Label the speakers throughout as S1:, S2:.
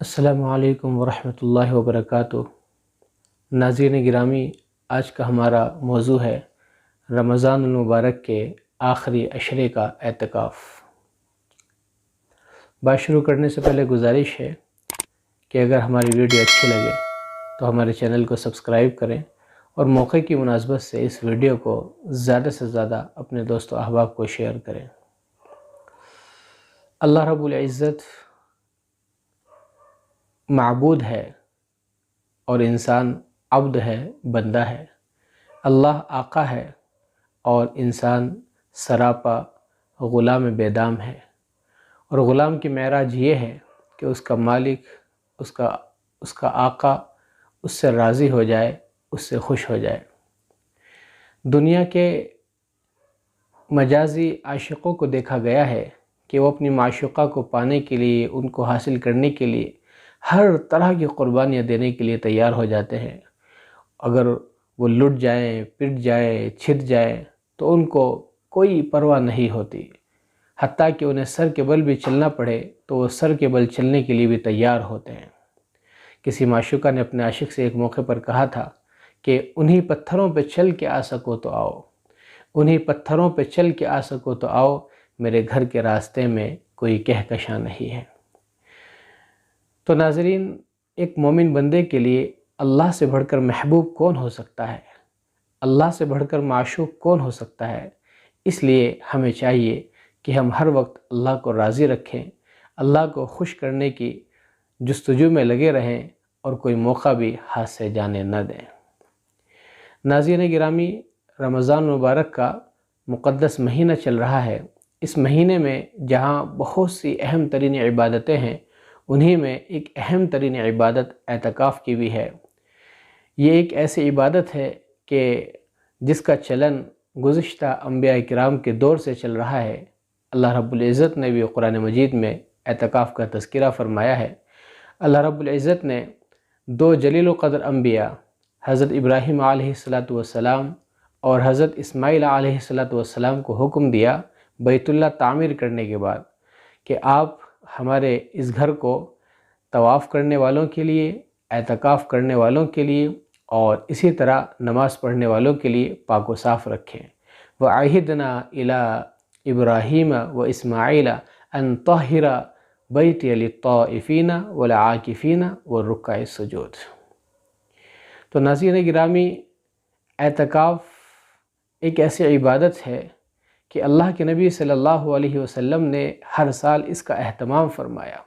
S1: السلام علیکم ورحمۃ اللہ وبرکاتہ۔ ناظرین گرامی، آج کا ہمارا موضوع ہے رمضان المبارک کے آخری عشرے کا اعتکاف۔ بات شروع کرنے سے پہلے گزارش ہے کہ اگر ہماری ویڈیو اچھی لگے تو ہمارے چینل کو سبسکرائب کریں اور موقع کی مناسبت سے اس ویڈیو کو زیادہ سے زیادہ اپنے دوست و احباب کو شیئر کریں۔ اللہ رب العزت معبود ہے اور انسان عبد ہے، بندہ ہے۔ اللہ آقا ہے اور انسان سراپا غلام بے دام ہے، اور غلام کی معراج یہ ہے کہ اس کا مالک، اس کا آقا اس سے راضی ہو جائے، اس سے خوش ہو جائے۔ دنیا کے مجازی عاشقوں کو دیکھا گیا ہے کہ وہ اپنی معشوقہ کو پانے کے لیے، ان کو حاصل کرنے کے لیے ہر طرح کی قربانیاں دینے کے لیے تیار ہو جاتے ہیں۔ اگر وہ لٹ جائیں، پٹ جائیں، چھٹ جائیں تو ان کو کوئی پرواہ نہیں ہوتی، حتیٰ کہ انہیں سر کے بل بھی چلنا پڑے تو وہ سر کے بل چلنے کے لیے بھی تیار ہوتے ہیں۔ کسی معشوقہ نے اپنے عاشق سے ایک موقع پر کہا تھا کہ انہی پتھروں پہ چل کے آ سکو تو آؤ، انہی پتھروں پہ چل کے آ سکو تو آؤ، میرے گھر کے راستے میں کوئی کہکشاں نہیں ہے۔ تو ناظرین، ایک مومن بندے کے لیے اللہ سے بڑھ کر محبوب کون ہو سکتا ہے؟ اللہ سے بڑھ کر معشوق کون ہو سکتا ہے؟ اس لیے ہمیں چاہیے کہ ہم ہر وقت اللہ کو راضی رکھیں، اللہ کو خوش کرنے کی جستجو میں لگے رہیں اور کوئی موقع بھی ہاتھ سے جانے نہ دیں۔ ناظرین گرامی، رمضان مبارک کا مقدس مہینہ چل رہا ہے۔ اس مہینے میں جہاں بہت سی اہم ترین عبادتیں ہیں، انہی میں ایک اہم ترین عبادت اعتکاف کی بھی ہے۔ یہ ایک ایسی عبادت ہے کہ جس کا چلن گزشتہ انبیاء کرام کے دور سے چل رہا ہے۔ اللہ رب العزت نے بھی قرآن مجید میں اعتکاف کا تذکرہ فرمایا ہے۔ اللہ رب العزت نے دو جلیل القدر انبیاء، حضرت ابراہیم علیہ السلام اور حضرت اسماعیل علیہ السلام کو حکم دیا بیت اللہ تعمیر کرنے کے بعد کہ آپ ہمارے اس گھر کو طواف کرنے والوں کے لیے، اعتکاف کرنے والوں کے لیے اور اسی طرح نماز پڑھنے والوں کے لیے پاک و صاف رکھیں۔ وَعَهِدْنَا إِلَىٰ إِبْرَاهِيمَ وَإِسْمَاعِيلَ أَن طَهِّرَ بَيْتِيَ لِلطَّائِفِينَ وَالْعَاكِفِينَ وَالرُّكَّعِ السُّجُودِ۔ تو ناظرین گرامی، اعتکاف ایک ایسی عبادت ہے کہ اللہ کے نبی صلی اللہ علیہ وسلم نے ہر سال اس کا اہتمام فرمایا۔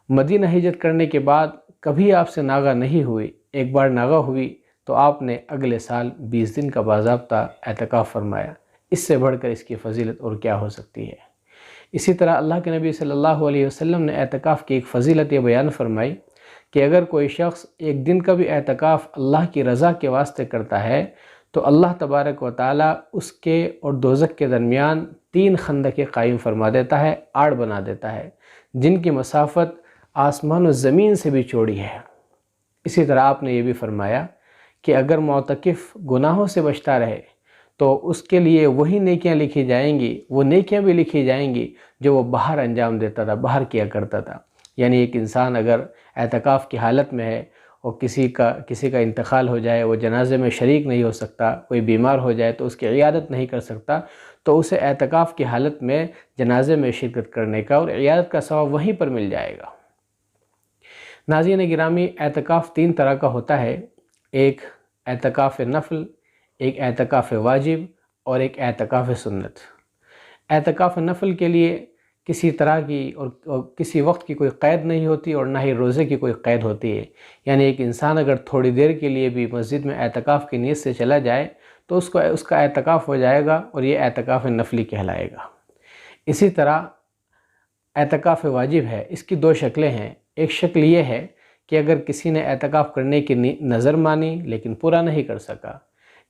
S1: مدینہ ہجرت کرنے کے بعد کبھی آپ سے ناغہ نہیں ہوئی، ایک بار ناغہ ہوئی تو آپ نے اگلے سال 20 دن کا باضابطہ اعتکاف فرمایا۔ اس سے بڑھ کر اس کی فضیلت اور کیا ہو سکتی ہے؟ اسی طرح اللہ کے نبی صلی اللہ علیہ وسلم نے اعتکاف کی ایک فضیلت یہ بیان فرمائی کہ اگر کوئی شخص ایک دن کا بھی اعتکاف اللہ کی رضا کے واسطے کرتا ہے تو اللہ تبارک و تعالیٰ اس کے اور دوزخ کے درمیان 3 خندقیں قائم فرما دیتا ہے، آڑ بنا دیتا ہے، جن کی مسافت آسمان و زمین سے بھی چوڑی ہے۔ اسی طرح آپ نے یہ بھی فرمایا کہ اگر معتکف گناہوں سے بچتا رہے تو اس کے لیے وہی نیکیاں لکھی جائیں گی، وہ نیکیاں بھی لکھی جائیں گی جو وہ باہر انجام دیتا تھا، باہر کیا کرتا تھا۔ یعنی ایک انسان اگر اعتکاف کی حالت میں ہے اور کسی کا انتقال ہو جائے، وہ جنازے میں شریک نہیں ہو سکتا، کوئی بیمار ہو جائے تو اس کی عیادت نہیں کر سکتا، تو اسے اعتکاف کی حالت میں جنازے میں شرکت کرنے کا اور عیادت کا ثواب وہیں پر مل جائے گا۔ ناظرین گرامی، اعتکاف 3 طرح کا ہوتا ہے، ایک اعتکاف نفل، ایک اعتکاف واجب اور ایک اعتکاف سنت۔ اعتکاف نفل کے لیے کسی طرح کی اور کسی وقت کی کوئی قید نہیں ہوتی اور نہ ہی روزے کی کوئی قید ہوتی ہے۔ یعنی ایک انسان اگر تھوڑی دیر کے لیے بھی مسجد میں اعتکاف کی نیت سے چلا جائے تو اس کا اعتکاف ہو جائے گا اور یہ اعتکاف نفلی کہلائے گا۔ اسی طرح اعتکاف واجب ہے، اس کی 2 شکلیں ہیں۔ ایک شکل یہ ہے کہ اگر کسی نے اعتکاف کرنے کی نظر مانی لیکن پورا نہیں کر سکا،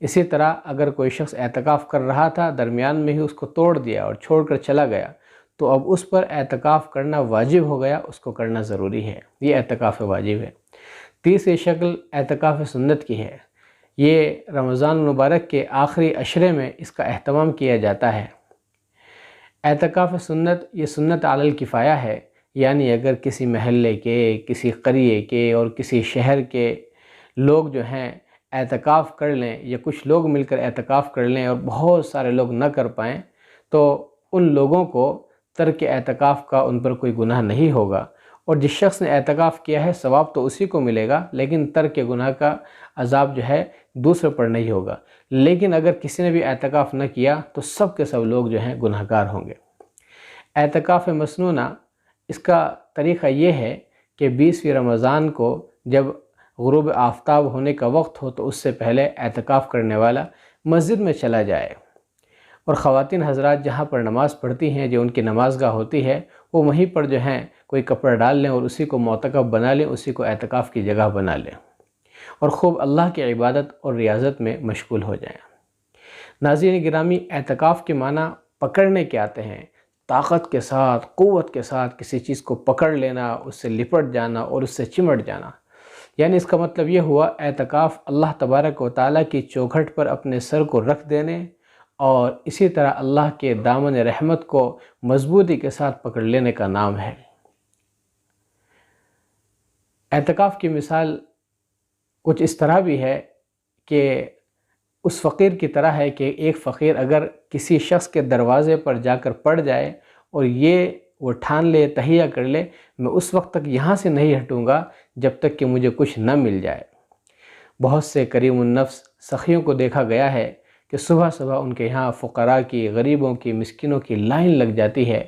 S1: اسی طرح اگر کوئی شخص اعتکاف کر رہا تھا، درمیان میں ہی اس کو توڑ دیا اور چھوڑ کر چلا گیا، تو اب اس پر اعتکاف کرنا واجب ہو گیا، اس کو کرنا ضروری ہے۔ یہ اعتکاف واجب ہے۔ تیسری شکل اعتکاف سنت کی ہے۔ یہ رمضان المبارک کے آخری عشرے میں اس کا اہتمام کیا جاتا ہے۔ اعتکاف سنت یہ سنت علی الکفایہ ہے، یعنی اگر کسی محلے کے، کسی قریے کے اور کسی شہر کے لوگ جو ہیں اعتکاف کر لیں، یا کچھ لوگ مل کر اعتکاف کر لیں اور بہت سارے لوگ نہ کر پائیں، تو ان لوگوں کو ترک اعتکاف کا ان پر کوئی گناہ نہیں ہوگا، اور جس شخص نے اعتکاف کیا ہے ثواب تو اسی کو ملے گا، لیکن ترک گناہ کا عذاب جو ہے دوسرے پر نہیں ہوگا۔ لیکن اگر کسی نے بھی اعتکاف نہ کیا تو سب کے سب لوگ جو ہیں گناہگار ہوں گے۔ اعتکاف مسنونہ اس کا طریقہ یہ ہے کہ 20ویں رمضان کو جب غروب آفتاب ہونے کا وقت ہو تو اس سے پہلے اعتکاف کرنے والا مسجد میں چلا جائے، اور خواتین حضرات جہاں پر نماز پڑھتی ہیں، جو ان کی نماز گاہ ہوتی ہے، وہ وہیں پر جو ہیں کوئی کپڑا ڈال لیں اور اسی کو معتکف بنا لیں، اسی کو اعتکاف کی جگہ بنا لیں، اور خوب اللہ کی عبادت اور ریاضت میں مشغول ہو جائیں۔ ناظرین گرامی، اعتکاف کے معنی پکڑنے کے آتے ہیں، طاقت کے ساتھ، قوت کے ساتھ کسی چیز کو پکڑ لینا، اس سے لپٹ جانا اور اس سے چمٹ جانا۔ یعنی اس کا مطلب یہ ہوا اعتکاف اللہ تبارک و تعالیٰ کی چوکھٹ پر اپنے سر کو رکھ دینے، اور اسی طرح اللہ کے دامن رحمت کو مضبوطی کے ساتھ پکڑ لینے کا نام ہے۔ اعتکاف کی مثال کچھ اس طرح بھی ہے کہ اس فقیر کی طرح ہے کہ ایک فقیر اگر کسی شخص کے دروازے پر جا کر پڑ جائے اور یہ وہ ٹھان لے، تہیہ کر لے، میں اس وقت تک یہاں سے نہیں ہٹوں گا جب تک کہ مجھے کچھ نہ مل جائے۔ بہت سے کریم النفس سخیوں کو دیکھا گیا ہے کہ صبح صبح ان کے یہاں فقراء کی، غریبوں کی، مسکینوں کی لائن لگ جاتی ہے،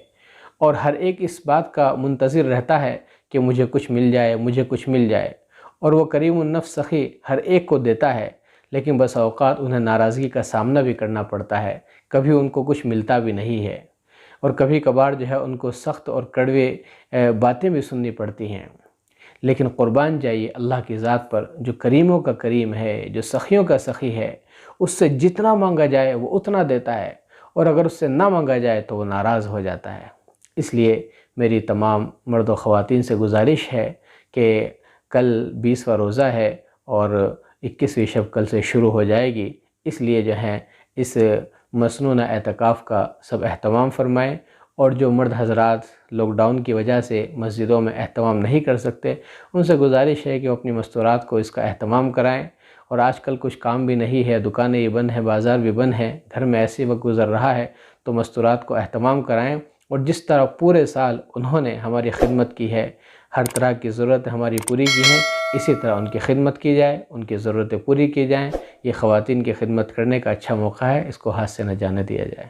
S1: اور ہر ایک اس بات کا منتظر رہتا ہے کہ مجھے کچھ مل جائے، مجھے کچھ مل جائے، اور وہ کریم النفس سخی ہر ایک کو دیتا ہے، لیکن بس اوقات انہیں ناراضگی کا سامنا بھی کرنا پڑتا ہے، کبھی ان کو کچھ ملتا بھی نہیں ہے، اور کبھی کبھار جو ہے ان کو سخت اور کڑوے باتیں بھی سننی پڑتی ہیں۔ لیکن قربان جائیے اللہ کی ذات پر، جو کریموں کا کریم ہے، جو سخیوں کا سخی ہے، اس سے جتنا مانگا جائے وہ اتنا دیتا ہے، اور اگر اس سے نہ مانگا جائے تو وہ ناراض ہو جاتا ہے۔ اس لیے میری تمام مرد و خواتین سے گزارش ہے کہ کل 20واں روزہ ہے اور 21ویں شب کل سے شروع ہو جائے گی، اس لیے جو ہے اس مسنونہ اعتکاف کا سب اہتمام فرمائیں، اور جو مرد حضرات لاک ڈاؤن کی وجہ سے مسجدوں میں اہتمام نہیں کر سکتے، ان سے گزارش ہے کہ وہ اپنی مستورات کو اس کا اہتمام کرائیں، اور آج کل کچھ کام بھی نہیں ہے، دکانیں بھی بند ہیں، بازار بھی بند ہیں، گھر میں ایسے وقت گزر رہا ہے، تو مستورات کو اہتمام کرائیں، اور جس طرح پورے سال انہوں نے ہماری خدمت کی ہے، ہر طرح کی ضرورت ہماری پوری کی ہیں، اسی طرح ان کی خدمت کی جائے، ان کی ضرورتیں پوری کی جائیں۔ یہ خواتین کی خدمت کرنے کا اچھا موقع ہے، اس کو ہاتھ سے نہ جانے دیا جائے۔